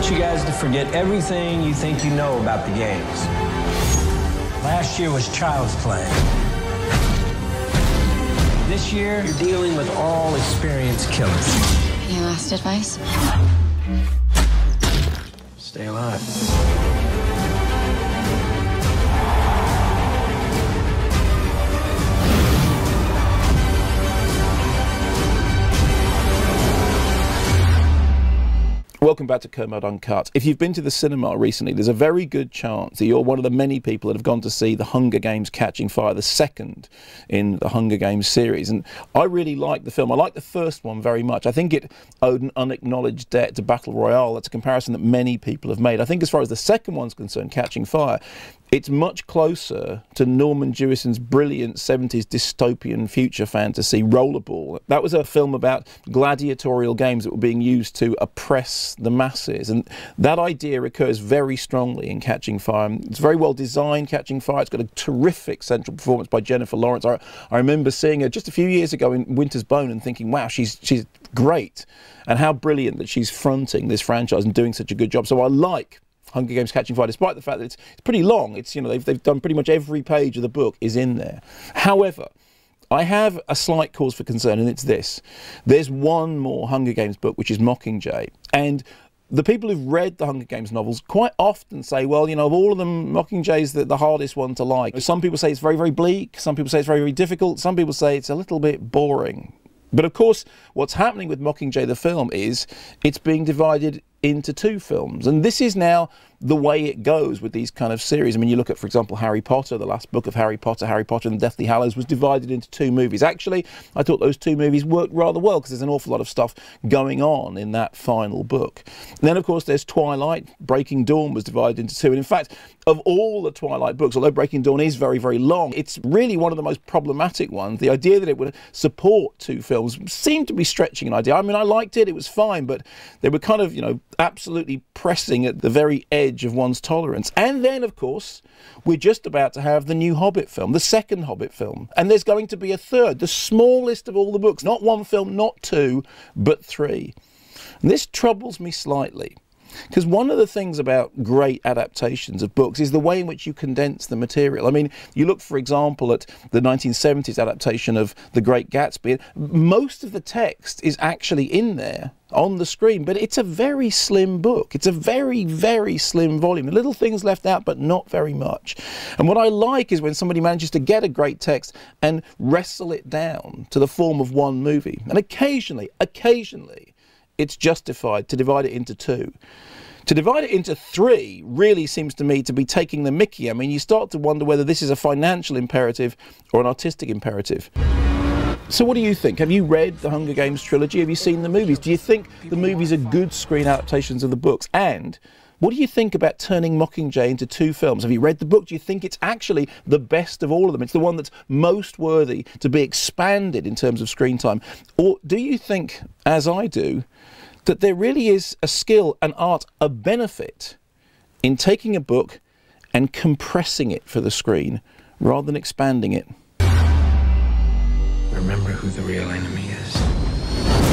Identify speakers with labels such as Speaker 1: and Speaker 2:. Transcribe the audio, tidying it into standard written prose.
Speaker 1: want you guys to forget everything you think you know about the games. Last year was child's play. This year, you're dealing with all experienced killers.
Speaker 2: Your last advice?
Speaker 1: Stay alive.
Speaker 3: Welcome back to Kermode Uncut. If you've been to the cinema recently, there's a very good chance that you're one of the many people that have gone to see The Hunger Games Catching Fire, the second in the Hunger Games series. And I really like the film. I like the first one very much. I think it owed an unacknowledged debt to Battle Royale. That's a comparison that many people have made. I think as far as the second one's concerned, Catching Fire, it's much closer to Norman Jewison's brilliant 70s dystopian future fantasy Rollerball. That was a film about gladiatorial games that were being used to oppress the masses, and that idea recurs very strongly in Catching Fire. It's very well designed, Catching Fire. It's got a terrific central performance by Jennifer Lawrence. I remember seeing her just a few years ago in Winter's Bone and thinking, wow, she's great, and how brilliant that she's fronting this franchise and doing such a good job. So I like Hunger Games Catching Fire, despite the fact that it's pretty long. It's, you know, they've done pretty much every page of the book is in there. However, I have a slight cause for concern, and it's this. There's one more Hunger Games book, which is Mockingjay. And the people who've read the Hunger Games novels quite often say, well, you know, of all of them, Mockingjay's the hardest one to like. Some people say it's very, very bleak. Some people say it's very, very difficult. Some people say it's a little bit boring. But of course, what's happening with Mockingjay, the film, is it's being divided into two films. And this is now the way it goes with these kind of series. I mean, you look at, for example, Harry Potter, the last book of Harry Potter and the Deathly Hallows, was divided into two movies. Actually, I thought those two movies worked rather well because there's an awful lot of stuff going on in that final book. And then, of course, there's Twilight. Breaking Dawn was divided into two. And in fact, of all the Twilight books, although Breaking Dawn is very, very long, it's really one of the most problematic ones. The idea that it would support two films seemed to be stretching an idea. I mean, I liked it, it was fine, but they were kind of, you know, absolutely pressing at the very edge of one's tolerance. And then, of course, we're just about to have the new Hobbit film, the second Hobbit film. And there's going to be a third, the smallest of all the books. Not one film, not two, but three. And this troubles me slightly, because one of the things about great adaptations of books is the way in which you condense the material. I mean, you look, for example, at the 1970s adaptation of The Great Gatsby. Most of the text is actually in there on the screen, but it's a very slim book. It's a very, very slim volume. The little things left out, but not very much. And what I like is when somebody manages to get a great text and wrestle it down to the form of one movie. And occasionally, it's justified to divide it into two. To divide it into three really seems to me to be taking the mickey. I mean, you start to wonder whether this is a financial imperative or an artistic imperative. So what do you think? Have you read the Hunger Games trilogy? Have you seen the movies? Do you think the movies are good screen adaptations of the books? And what do you think about turning Mockingjay into two films? Have you read the book? Do you think it's actually the best of all of them? It's the one that's most worthy to be expanded in terms of screen time? Or do you think, as I do, that there really is a skill, an art, a benefit in taking a book and compressing it for the screen rather than expanding it?
Speaker 1: Remember who the real enemy is.